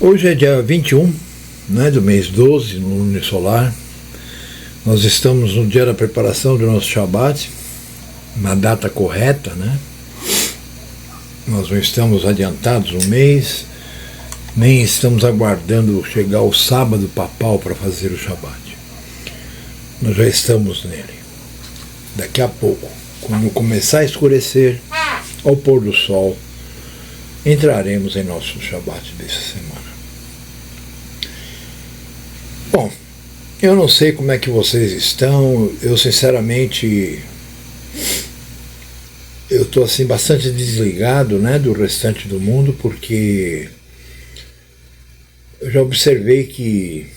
Hoje é dia 21, né, do mês 12, no Unisolar. Nós estamos no dia da preparação do nosso Shabat, na data correta, né? Nós não estamos adiantados um mês, nem estamos aguardando chegar o sábado papal para fazer o Shabat. Nós já estamos nele. Daqui a pouco, quando começar a escurecer, ao pôr do sol, entraremos em nosso Shabat dessa semana. Bom, eu não sei como é que vocês estão, eu sinceramente, eu estou assim bastante desligado, né, do restante do mundo, porque eu já observei que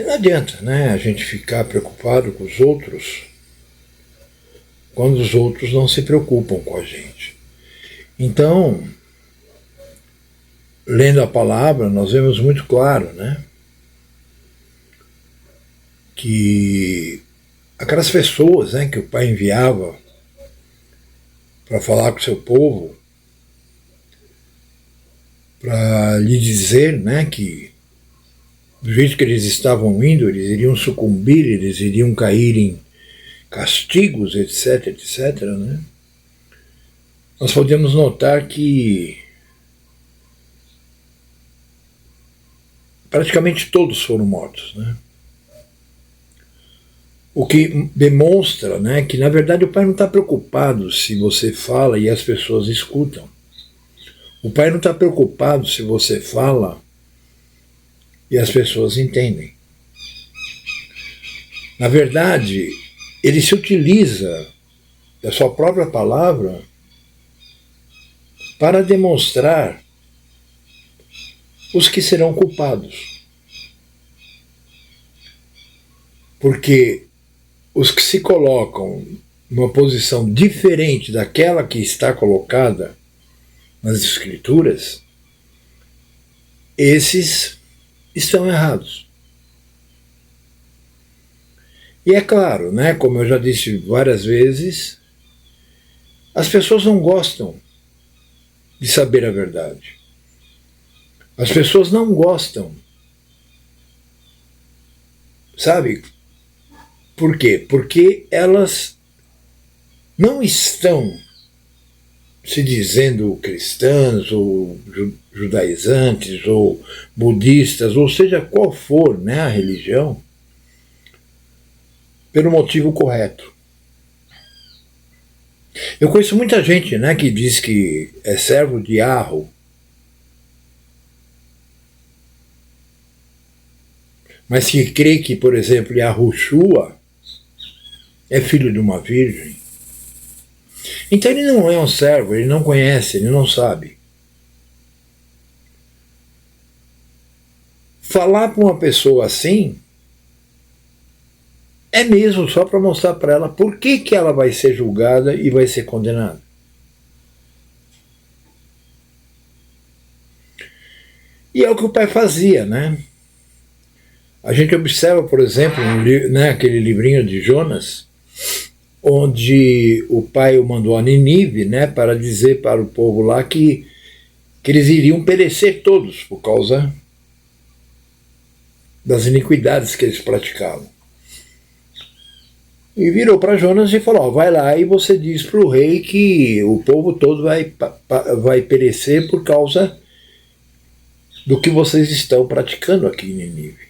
não adianta, né, a gente ficar preocupado com os outros quando os outros não se preocupam com a gente. Então, lendo a palavra, nós vemos muito claro, né, que aquelas pessoas, né, que o Pai enviava para falar com o seu povo, para lhe dizer, né, que do jeito que eles estavam indo, eles iriam sucumbir, eles iriam cair em castigos, etc, etc, né? Nós podemos notar que praticamente todos foram mortos, né? O que demonstra, né, que na verdade o Pai não está preocupado se você fala e as pessoas escutam. O Pai não está preocupado se você fala e as pessoas entendem. Na verdade, ele se utiliza da sua própria palavra para demonstrar os que serão culpados. Porque os que se colocam numa posição diferente daquela que está colocada nas Escrituras, esses estão errados. E é claro, né, como eu já disse várias vezes, as pessoas não gostam de saber a verdade. As pessoas não gostam. Sabe? Por quê? Porque elas não estão se dizendo cristãs ou judaizantes ou budistas, ou seja qual for, né, a religião, pelo motivo correto. Eu conheço muita gente, né, que diz que é servo de Arro, mas que crê que, por exemplo, Yahushua é filho de uma virgem. Então ele não é um servo, ele não conhece, ele não sabe. Falar para uma pessoa assim é mesmo só para mostrar para ela por que ela vai ser julgada e vai ser condenada. E é o que o Pai fazia, né? A gente observa, por exemplo, né, aquele livrinho de Jonas, onde o Pai o mandou a Nínive, né, para dizer para o povo lá que eles iriam perecer todos por causa das iniquidades que eles praticavam. E virou para Jonas e falou, vai lá e você diz para o rei que o povo todo vai perecer por causa do que vocês estão praticando aqui em Nínive.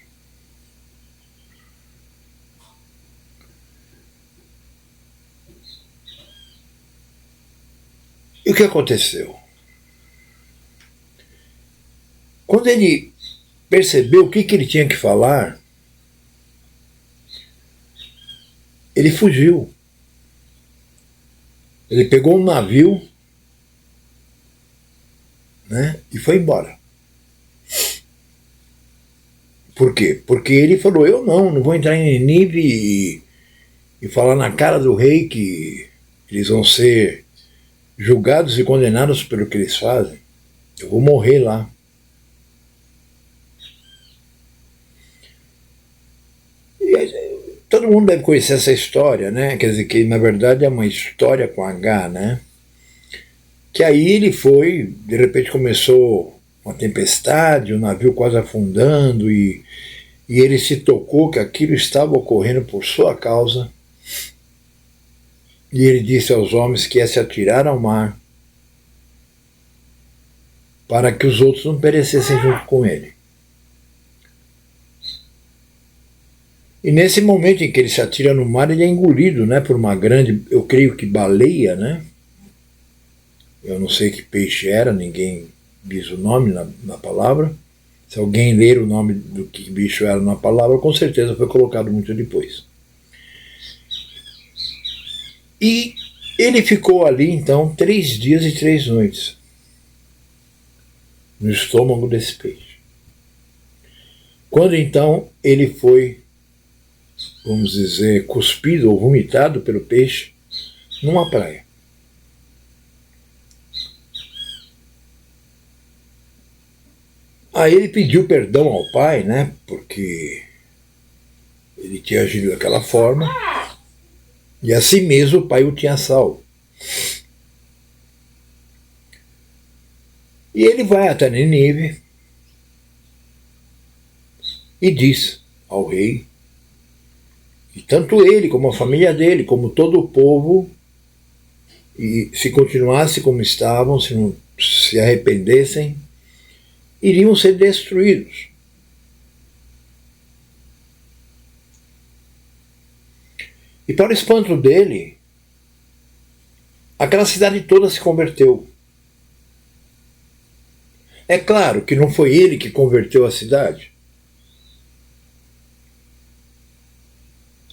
E o que aconteceu? Quando ele percebeu o que ele tinha que falar, ele fugiu. Ele pegou um navio, né, e foi embora. Por quê? Porque ele falou, eu não vou entrar em Nínive e falar na cara do rei que eles vão ser julgados e condenados pelo que eles fazem. Eu vou morrer lá. Todo mundo deve conhecer essa história, né? Quer dizer, que na verdade é uma história com H, né? que aí ele foi, de repente começou uma tempestade, o navio quase afundando, e ele se tocou que aquilo estava ocorrendo por sua causa, e ele disse aos homens que ia se atirar ao mar para que os outros não perecessem junto com ele. E nesse momento em que ele se atira no mar, ele é engolido, né, por uma grande, eu creio que baleia, né? Eu não sei que peixe era, ninguém diz o nome na palavra. Se alguém ler o nome do que bicho era na palavra, com certeza foi colocado muito depois. E ele ficou ali, então, 3 dias e 3 noites no estômago desse peixe. Quando então ele foi, vamos dizer, cuspido ou vomitado pelo peixe numa praia. Aí ele pediu perdão ao pai, né, porque ele tinha agido daquela forma, e assim mesmo o pai o tinha salvo. E ele vai até Nínive e diz ao rei, e tanto ele como a família dele, como todo o povo, e se continuasse como estavam, se não se arrependessem, iriam ser destruídos. E para o espanto dele, aquela cidade toda se converteu. É claro que não foi ele que converteu a cidade,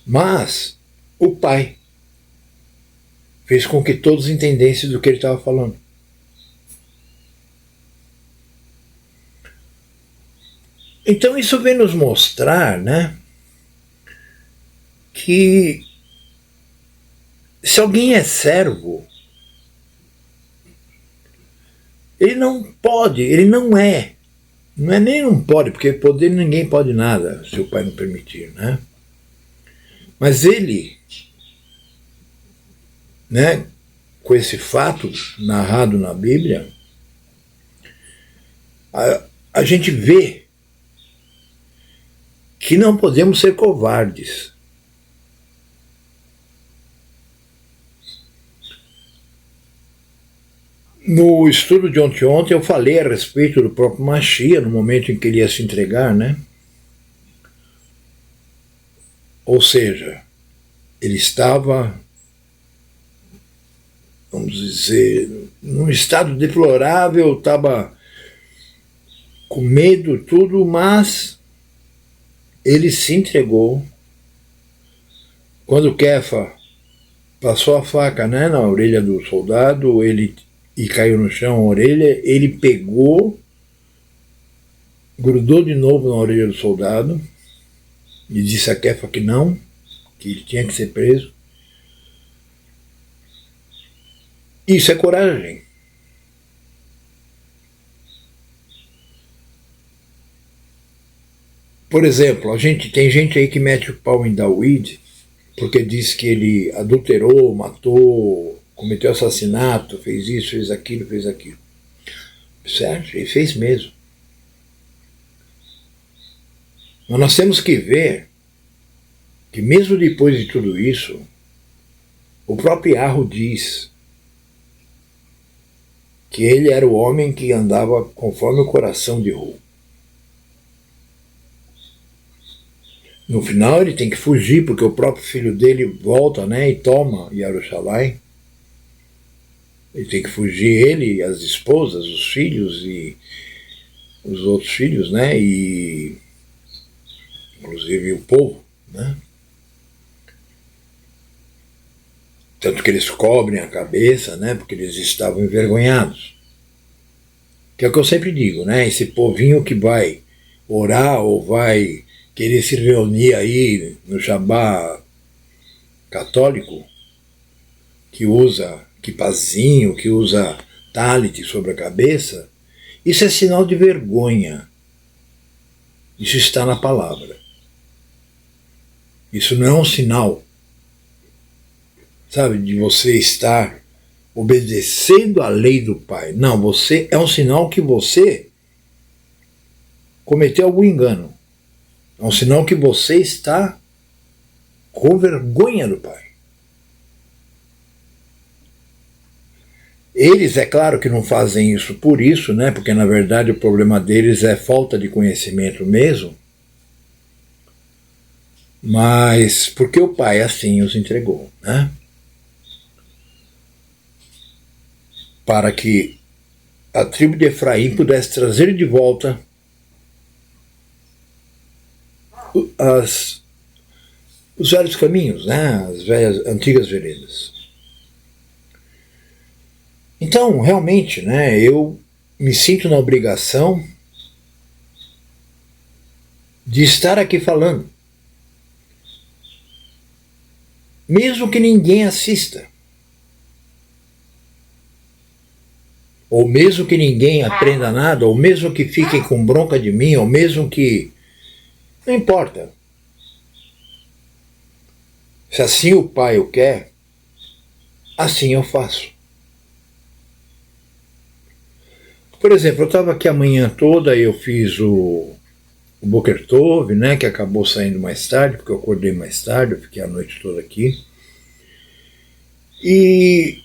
mas o pai fez com que todos entendessem do que ele estava falando. Então isso vem nos mostrar, né, que se alguém é servo, ele não pode, ele não é nem não pode, porque poder ninguém pode nada, se o pai não permitir, né? Mas ele, né, com esse fato narrado na Bíblia, a gente vê que não podemos ser covardes. No estudo de ontem eu falei a respeito do próprio Mashiach, no momento em que ele ia se entregar, né? Ou seja, ele estava, vamos dizer, num estado deplorável, estava com medo, tudo, mas ele se entregou. Quando Kefa passou a faca, né, na orelha do soldado, e caiu no chão a orelha, ele pegou, grudou de novo na orelha do soldado e disse a Kefa que não, que ele tinha que ser preso. Isso é coragem. Por exemplo, tem gente aí que mete o pau em David porque diz que ele adulterou, matou, cometeu assassinato, fez isso, fez aquilo, fez aquilo. Certo? Ele fez mesmo. Mas nós temos que ver que mesmo depois de tudo isso, o próprio Arro diz que ele era o homem que andava conforme o coração de Hu. No final ele tem que fugir, porque o próprio filho dele volta, né, e toma Jerusalém. Ele tem que fugir, ele, as esposas, os filhos e os outros filhos, né, e inclusive o povo, né. Tanto que eles cobrem a cabeça, né, porque eles estavam envergonhados. Que é o que eu sempre digo, né, esse povinho que vai orar ou vai querer se reunir aí no Shabá católico, que usa quipazinho, que usa talit sobre a cabeça, isso é sinal de vergonha. Isso está na palavra. Isso não é um sinal, sabe, de você estar obedecendo a lei do Pai. Não, você é um sinal que você cometeu algum engano. É um sinal que você está com vergonha do Pai. Eles, é claro que não fazem isso por isso, né? Porque na verdade o problema deles é falta de conhecimento mesmo. Mas porque o Pai assim os entregou, né? Para que a tribo de Efraim pudesse trazer de volta os velhos caminhos, né? As antigas veredas. Então, realmente, né, eu me sinto na obrigação de estar aqui falando. Mesmo que ninguém assista. Ou mesmo que ninguém aprenda nada, ou mesmo que fiquem com bronca de mim, ou mesmo que... Não importa. Se assim o Pai o quer, assim eu faço. Por exemplo, eu estava aqui a manhã toda e eu fiz o Boker Tov, né, que acabou saindo mais tarde, porque eu acordei mais tarde, eu fiquei a noite toda aqui. E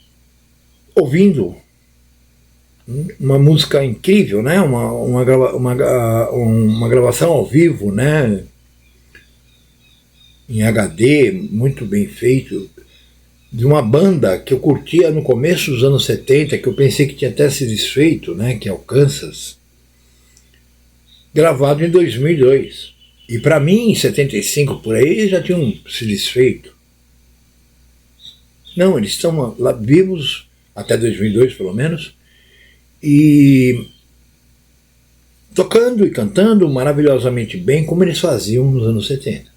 ouvindo uma música incrível, né, uma gravação ao vivo, né, em HD, muito bem feito, de uma banda que eu curtia no começo dos anos 70, que eu pensei que tinha até se desfeito, né, que é o Kansas, gravado em 2002. E para mim, em 75, por aí, já tinham se desfeito. Não, eles estão lá vivos, até 2002 pelo menos, e tocando e cantando maravilhosamente bem, como eles faziam nos anos 70.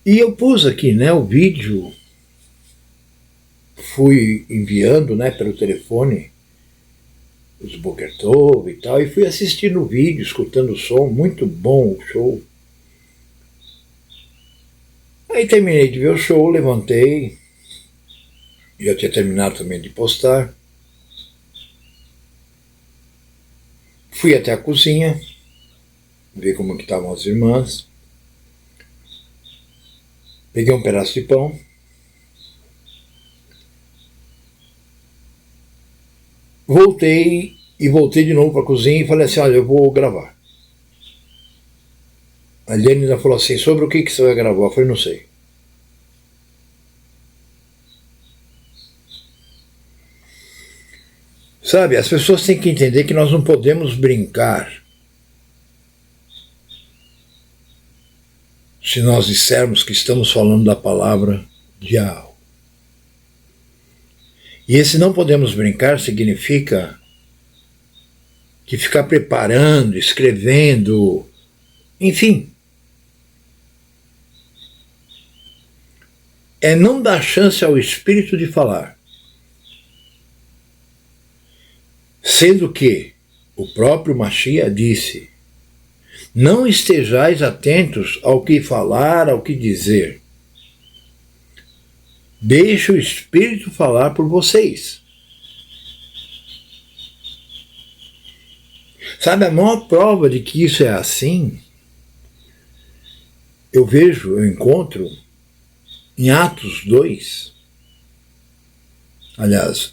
E eu pus aqui, né, o vídeo, fui enviando, né, pelo telefone os Boker Tov e tal, e fui assistindo o vídeo, escutando o som, muito bom o show. Aí terminei de ver o show, levantei, já tinha terminado também de postar, fui até a cozinha, ver como que estavam as irmãs, peguei um pedaço de pão, voltei de novo para a cozinha e falei assim, olha, eu vou gravar. A Liane ainda falou assim, sobre o que você vai gravar? Eu falei, não sei. Sabe, as pessoas têm que entender que nós não podemos brincar se nós dissermos que estamos falando da palavra de Yahweh. E esse não podemos brincar significa que ficar preparando, escrevendo, enfim, é não dar chance ao Espírito de falar. Sendo que o próprio Mashiach disse, não estejais atentos ao que falar, ao que dizer. Deixe o Espírito falar por vocês. Sabe, a maior prova de que isso é assim, eu encontro em Atos 2, aliás,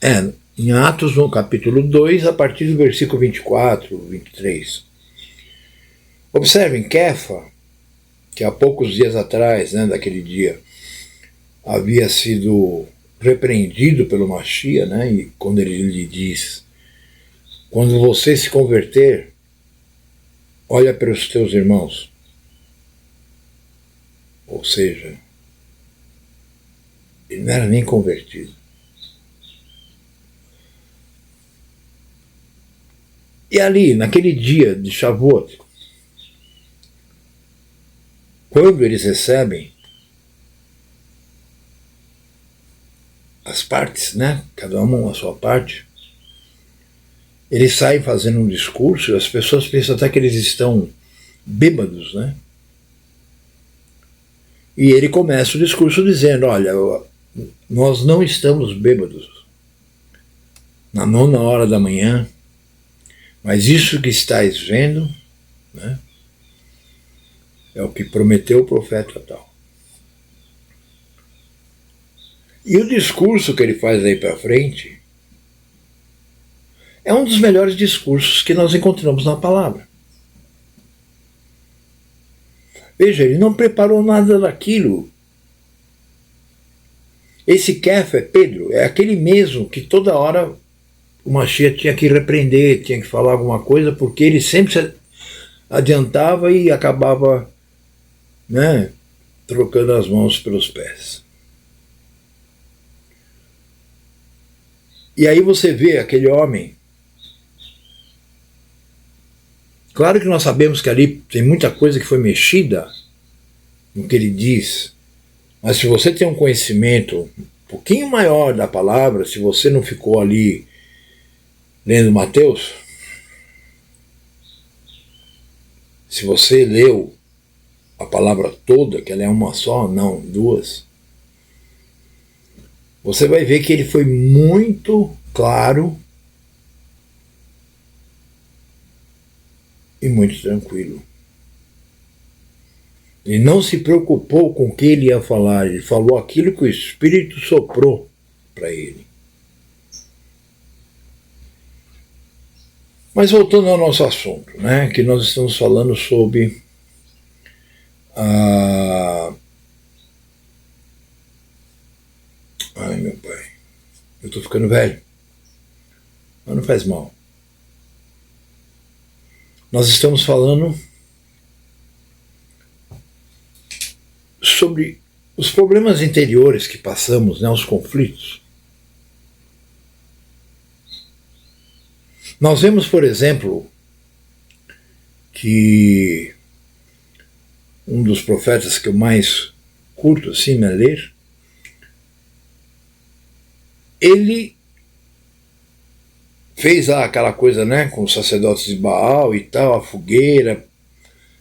em Atos no capítulo 2, a partir do versículo 24, 23. Observem, Kefa, que há poucos dias atrás, né, daquele dia, havia sido repreendido pelo Mashiach, né, e quando ele lhe diz, quando você se converter, olha para os teus irmãos. Ou seja, ele não era nem convertido. E ali, naquele dia de Shavuot, quando eles recebem as partes, né, cada uma a sua parte, eles saem fazendo um discurso, as pessoas pensam até que eles estão bêbados, né? E ele começa o discurso dizendo, olha, Nós não estamos bêbados na 9ª da manhã, mas isso que estáis vendo, né, é o que prometeu o profeta tal. E o discurso que ele faz aí para frente é um dos melhores discursos que nós encontramos na palavra. Veja, ele não preparou nada daquilo. Esse Kefa é Pedro, é aquele mesmo que toda hora o Mashiach tinha que repreender, tinha que falar alguma coisa, porque ele sempre se adiantava e acabava, né, trocando as mãos pelos pés. E aí você vê aquele homem. Claro que nós sabemos que ali tem muita coisa que foi mexida no que ele diz, mas se você tem um conhecimento um pouquinho maior da palavra, se você não ficou ali lendo Mateus, se você leu a palavra toda, que ela é uma só, não duas, você vai ver que ele foi muito claro e muito tranquilo. Ele não se preocupou com o que ele ia falar, ele falou aquilo que o Espírito soprou para ele. Mas voltando ao nosso assunto, né, que nós estamos falando sobre a... Ai, meu pai, eu estou ficando velho, mas não faz mal. Nós estamos falando sobre os problemas interiores que passamos, né, os conflitos. Nós vemos, por exemplo, que um dos profetas que eu mais curto assim a ler, ele fez lá aquela coisa, né, com os sacerdotes de Baal e tal, a fogueira,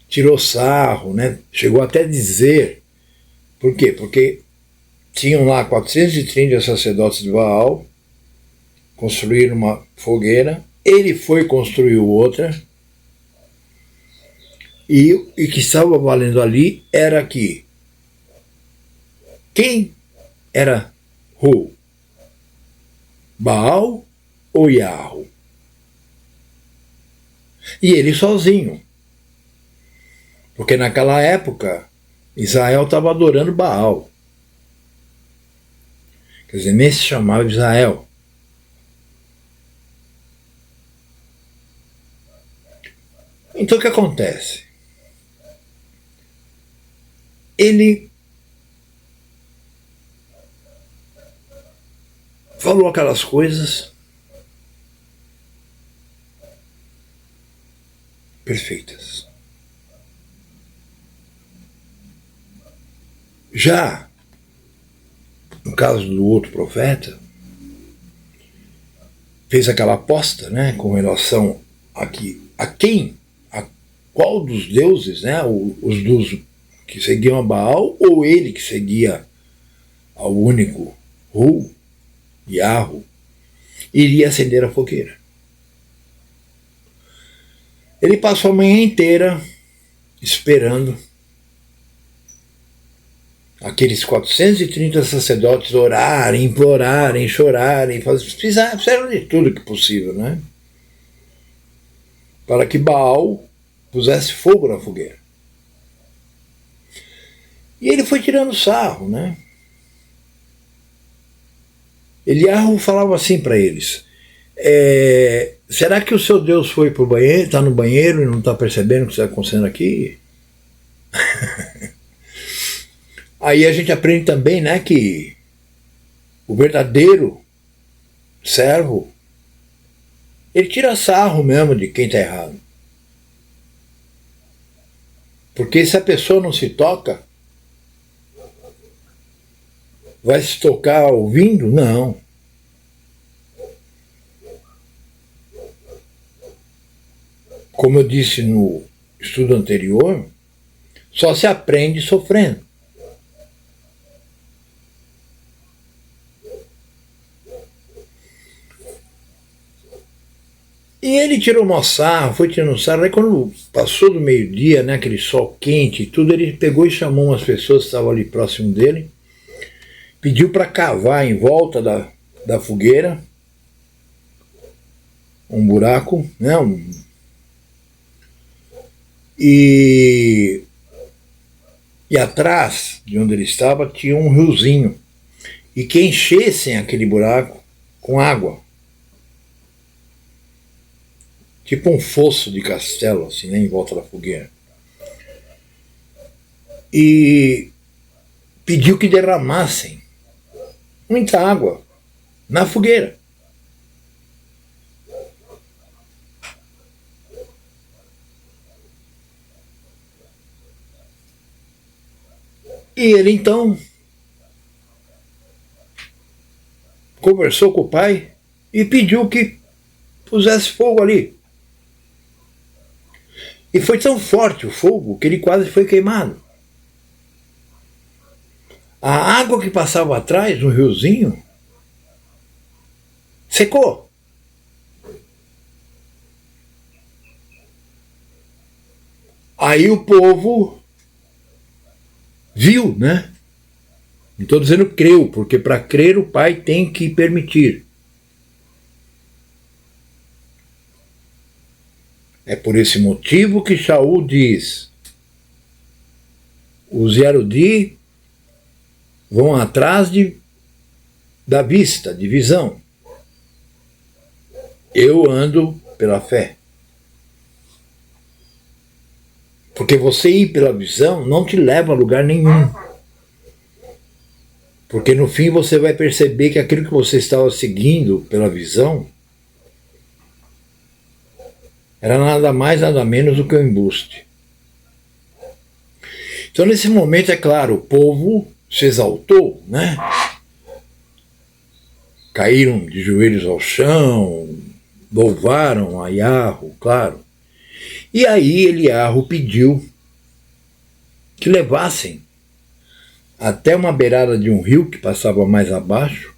tirou sarro, né, chegou até a dizer, por quê? Porque tinham lá 430 sacerdotes de Baal, construíram uma fogueira, ele foi construir outra, e o que estava valendo ali era que quem era Hu? Baal ou Yahu? E ele sozinho. Porque naquela época Israel estava adorando Baal. Quer dizer, nem se chamava Israel. Então o que acontece? Ele falou aquelas coisas perfeitas. Já no caso do outro profeta, fez aquela aposta, né, com relação a qual dos deuses, né, os dos que seguiam a Baal, ou ele que seguia ao único Hu, Yahu, iria acender a fogueira. Ele passou a manhã inteira esperando aqueles 430 sacerdotes orarem, implorarem, chorarem, fizeram de tudo que possível, né? Para que Baal pusesse fogo na fogueira. E ele foi tirando sarro, né? Eliahu falava assim para eles: será que o seu Deus foi para o banheiro, está no banheiro e não está percebendo o que está acontecendo aqui? Aí a gente aprende também, né, que o verdadeiro servo, ele tira sarro mesmo de quem está errado. Porque se a pessoa não se toca, vai se tocar ouvindo? Não. Como eu disse no estudo anterior, só se aprende sofrendo. E ele tirou uma sarro, foi tirando sarro, aí quando passou do meio-dia, né, aquele sol quente e tudo, ele pegou e chamou umas pessoas que estavam ali próximo dele, pediu para cavar em volta da fogueira um buraco, né, e atrás de onde ele estava tinha um riozinho, e que enchessem aquele buraco com água. Tipo um fosso de castelo, assim, né, em volta da fogueira. E pediu que derramassem muita água na fogueira. E ele então conversou com o pai e pediu que pusesse fogo ali. E foi tão forte o fogo que ele quase foi queimado. A água que passava atrás, no riozinho, secou. Aí o povo viu, né? Não estou dizendo creu, porque para crer o pai tem que permitir. É por esse motivo que Shaul diz: os Yarudi vão atrás da vista, de visão. Eu ando pela fé. Porque você ir pela visão não te leva a lugar nenhum. Porque no fim você vai perceber que aquilo que você estava seguindo pela visão era nada mais, nada menos do que um embuste. Então, nesse momento, é claro, o povo se exaltou, né? Caíram de joelhos ao chão, louvaram a Yahweh, claro. E aí Eliarro pediu que levassem até uma beirada de um rio que passava mais abaixo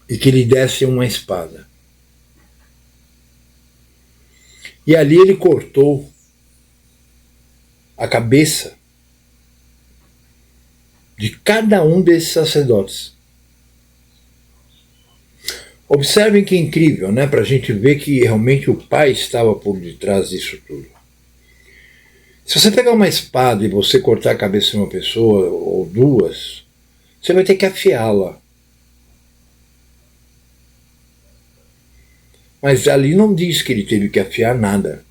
e que lhe desse uma espada. E ali ele cortou a cabeça de cada um desses sacerdotes. Observem que incrível, né? Para a gente ver que realmente o pai estava por detrás disso tudo. Se você pegar uma espada e você cortar a cabeça de uma pessoa ou duas, você vai ter que afiá-la. Mas ali não diz que ele teve que afiar nada.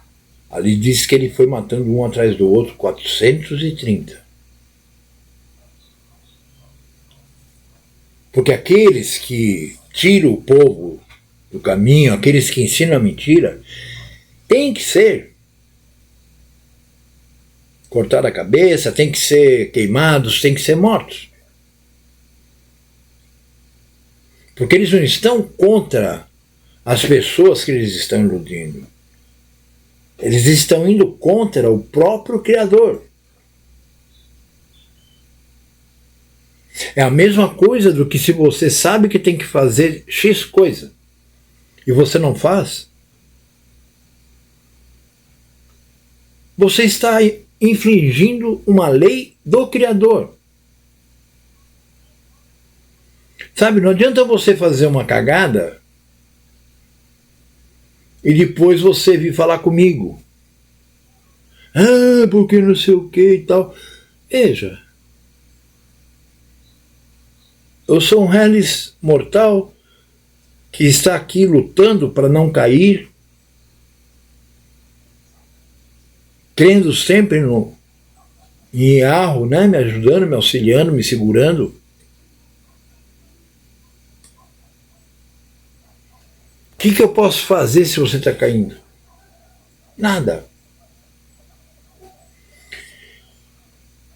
Ali diz que ele foi matando um atrás do outro, 430. Porque aqueles que tiram o povo do caminho, aqueles que ensinam a mentira, tem que ser cortada a cabeça, tem que ser queimados, tem que ser mortos. Porque eles não estão contra as pessoas que eles estão iludindo. Eles estão indo contra o próprio Criador. É a mesma coisa do que se você sabe que tem que fazer X coisa e você não faz, você está infringindo uma lei do Criador. Sabe, não adianta você fazer uma cagada e depois você vir falar comigo. Ah, porque não sei o que e tal. Veja, eu sou um reles mortal que está aqui lutando para não cair, crendo sempre em Yahweh, né? Me ajudando, me auxiliando, me segurando. O que eu posso fazer se você está caindo? Nada.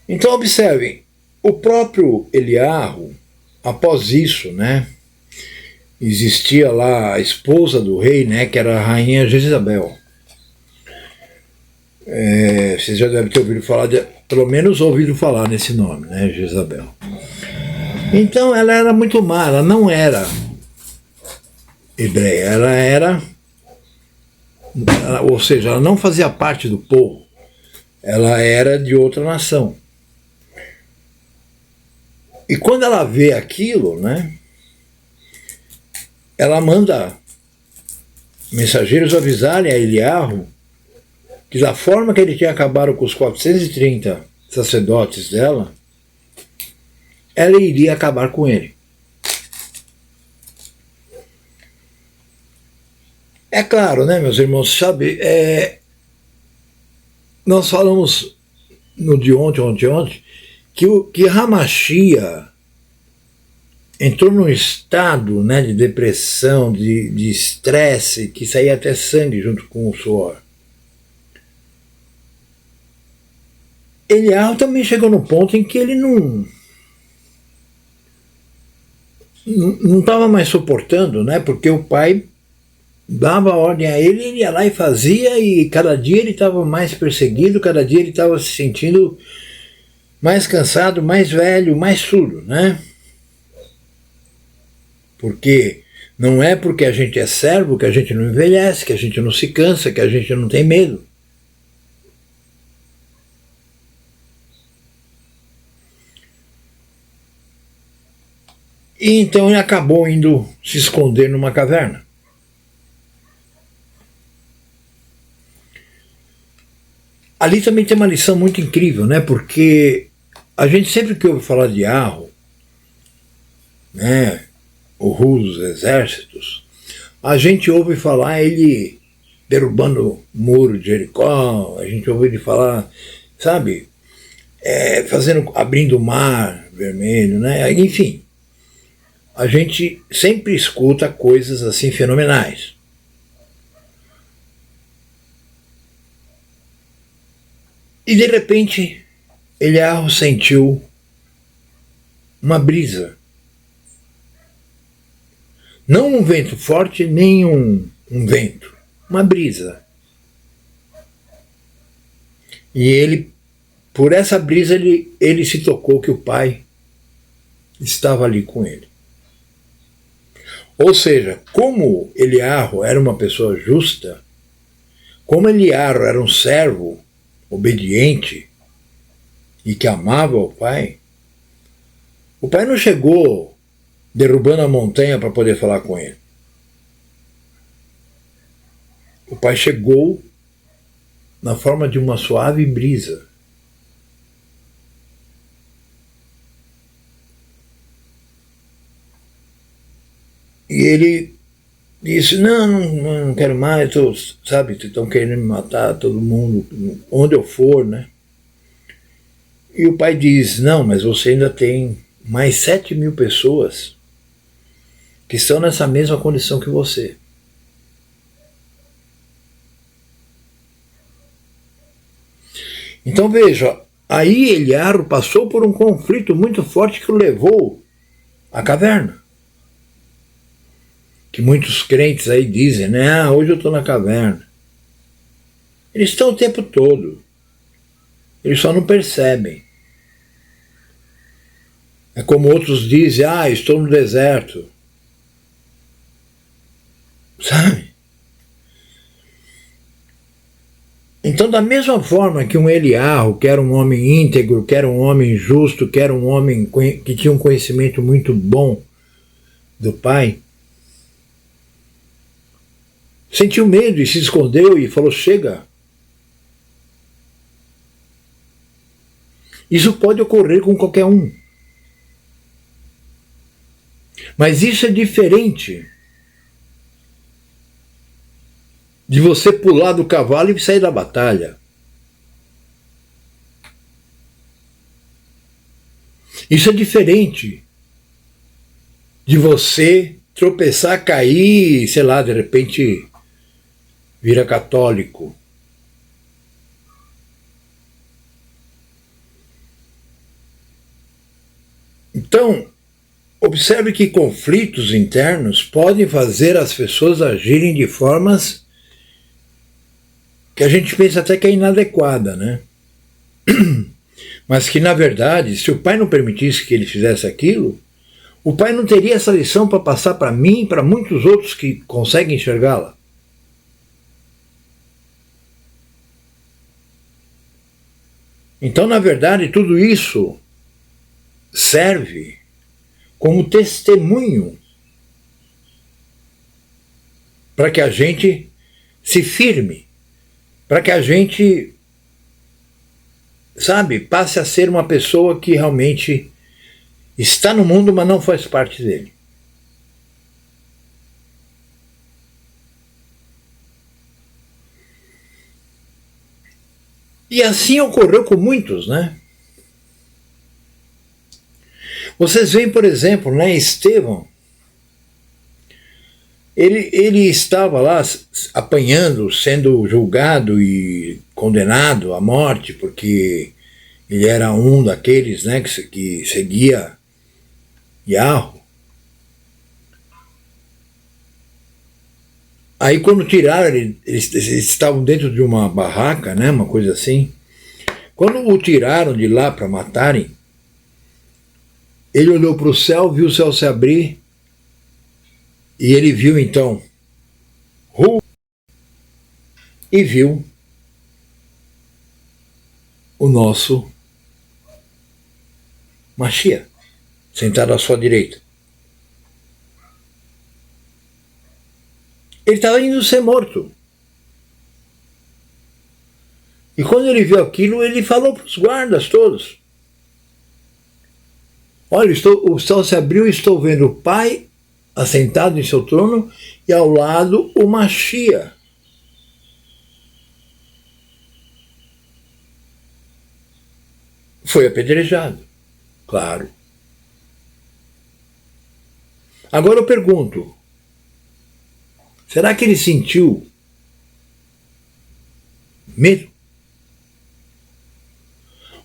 Então observem, o próprio Eliarro, após isso, né, existia lá a esposa do rei, né, que era a rainha Jezabel. Vocês já devem ter ouvido falar, pelo menos ouvido falar nesse nome, né, Jezabel. Então ela era muito má, ela não era hebreia, ou seja, ela não fazia parte do povo, ela era de outra nação. E quando ela vê aquilo, né, ela manda mensageiros avisarem a Eliarro que da forma que ele tinha acabado com os 430 sacerdotes dela, ela iria acabar com ele. É claro, né, meus irmãos, sabe, nós falamos no de ontem, que Hamashia entrou num estado, né, de depressão, de estresse, que saía até sangue junto com o suor. Eliarro também chegou no ponto em que ele não estava mais suportando, né, porque o pai dava ordem a ele, ele ia lá e fazia, e cada dia ele estava mais perseguido, cada dia ele estava se sentindo mais cansado, mais velho, mais surdo, né? Porque não é porque a gente é servo que a gente não envelhece, que a gente não se cansa, que a gente não tem medo. E então ele acabou indo se esconder numa caverna. Ali também tem uma lição muito incrível, né? Porque a gente sempre que ouve falar de Arro, né, o rei dos exércitos, a gente ouve falar ele derrubando o muro de Jericó, a gente ouve ele falar, sabe, abrindo o mar vermelho, né? Enfim, a gente sempre escuta coisas assim fenomenais. E de repente, Eliarro sentiu uma brisa. Não um vento forte, nem um vento. Uma brisa. E ele, por essa brisa, ele se tocou que o pai estava ali com ele. Ou seja, como Eliarro era uma pessoa justa, como Eliarro era um servo obediente e que amava o pai não chegou derrubando a montanha para poder falar com ele. O pai chegou na forma de uma suave brisa. E ele disse, não quero mais, sabe, estão querendo me matar, todo mundo, onde eu for, né? E o pai diz, não, mas você ainda tem mais 7.000 pessoas que estão nessa mesma condição que você. Então veja, aí Eliarro passou por um conflito muito forte que o levou à caverna. Que muitos crentes aí dizem, né? Hoje eu estou na caverna. Eles estão o tempo todo. Eles só não percebem. É como outros dizem, estou no deserto. Sabe? Então, da mesma forma que um Eliarro, que era um homem íntegro, que era um homem justo, que era um homem que tinha um conhecimento muito bom do pai, sentiu medo e se escondeu e falou, chega. Isso pode ocorrer com qualquer um. Mas isso é diferente de você pular do cavalo e sair da batalha. Isso é diferente de você tropeçar, cair e, sei lá, de repente vira católico. Então, observe que conflitos internos podem fazer as pessoas agirem de formas que a gente pensa até que é inadequada, né? Mas que, na verdade, se o pai não permitisse que ele fizesse aquilo, O Pai não teria essa lição para passar para mim e para muitos outros que conseguem enxergá-la? Então, na verdade, tudo isso serve como testemunho para que a gente se firme, para que a gente, sabe, passe a ser uma pessoa que realmente está no mundo, mas não faz parte dele. E assim ocorreu com muitos, né? Vocês veem, por exemplo, né, Estevão, ele estava lá apanhando, sendo julgado e condenado à morte, porque ele era um daqueles, né, que seguia Yahweh. Aí quando tiraram, eles estavam dentro de uma barraca, né, uma coisa assim. Quando o tiraram de lá para matarem, ele olhou para o céu, viu o céu se abrir, e ele viu então, e viu o nosso Mashiach, sentado à sua direita. Ele estava indo ser morto. E quando ele viu aquilo, ele falou para os guardas todos: olha, o céu se abriu e estou vendo o Pai assentado em seu trono e ao lado o Mashiach. Foi apedrejado, claro. Agora eu pergunto, será que ele sentiu medo?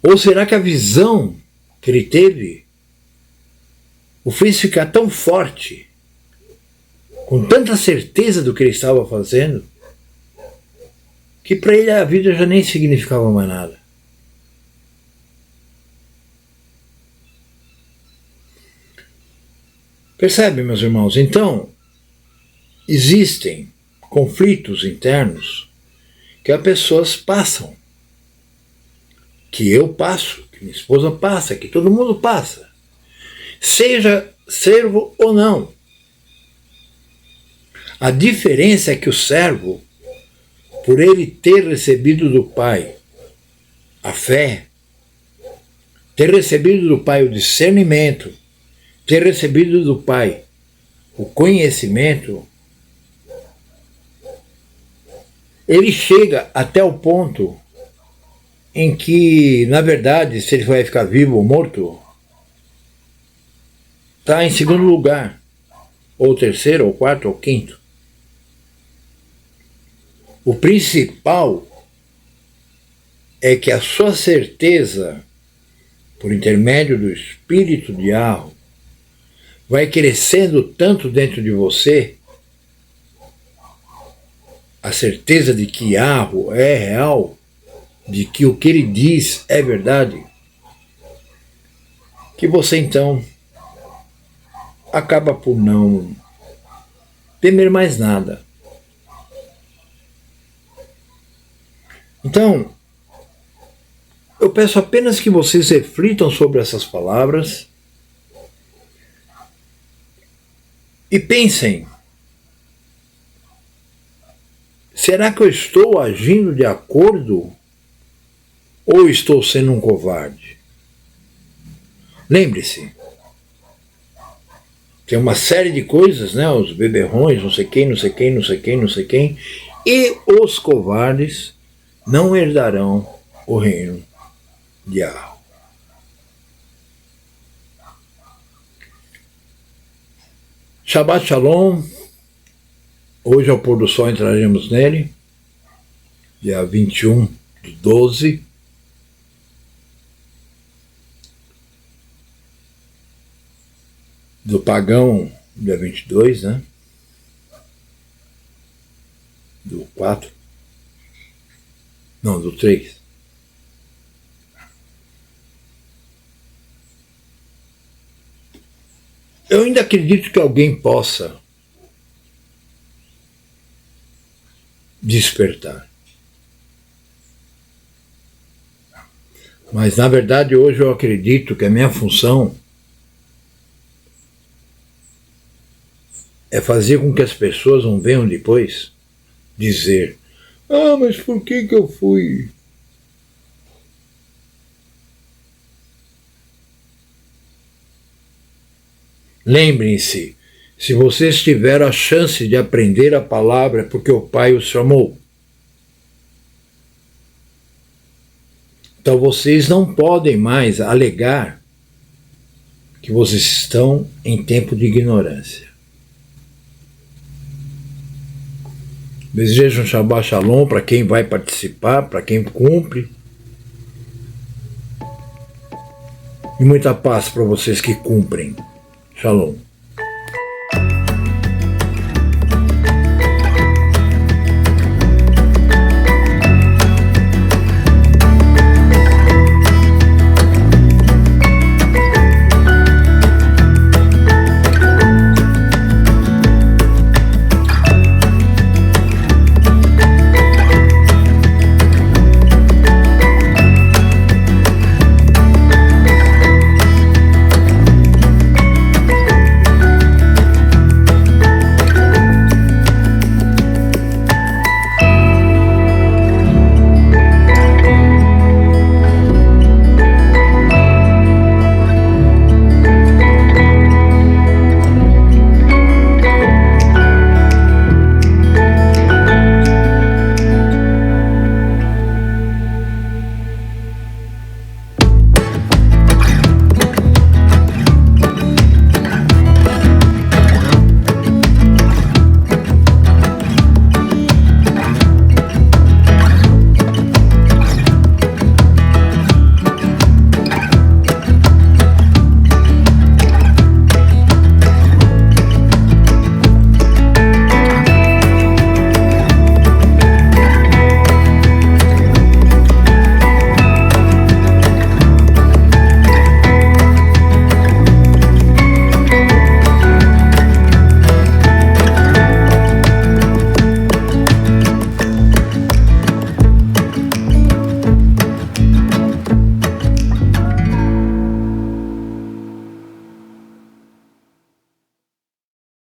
Ou será que a visão que ele teve o fez ficar tão forte, com tanta certeza do que ele estava fazendo, que para ele a vida já nem significava mais nada? Percebe, meus irmãos? Então, existem conflitos internos que as pessoas passam, que eu passo, que minha esposa passa, que todo mundo passa, seja servo ou não. A diferença é que o servo, por ele ter recebido do Pai a fé, ter recebido do Pai o discernimento, ter recebido do Pai o conhecimento, ele chega até o ponto em que, na verdade, se ele vai ficar vivo ou morto, está em segundo lugar, ou terceiro, ou quarto, ou quinto. O principal é que a sua certeza, por intermédio do Espírito de Yahweh, vai crescendo tanto dentro de você, a certeza de que Yahweh é real, de que o que ele diz é verdade, que você então acaba por não temer mais nada. Então, eu peço apenas que vocês reflitam sobre essas palavras e pensem: será que eu estou agindo de acordo ou estou sendo um covarde? Lembre-se, tem uma série de coisas, né? Os beberrões, não sei quem, não sei quem, não sei quem, não sei quem, e os covardes não herdarão o reino de Yahweh. Shabbat Shalom. Hoje ao pôr do sol entraremos nele, dia 21/12. Do pagão, dia 22, né? Do 4. Não, do 3. Eu ainda acredito que alguém possa despertar. Mas, na verdade, hoje eu acredito que a minha função é fazer com que as pessoas não venham depois dizer: ah, mas por que eu fui? Lembrem-se, se vocês tiveram a chance de aprender a palavra é porque o Pai os chamou. Então vocês não podem mais alegar que vocês estão em tempo de ignorância. Desejo um Shabbat Shalom para quem vai participar, para quem cumpre. E muita paz para vocês que cumprem. Shalom.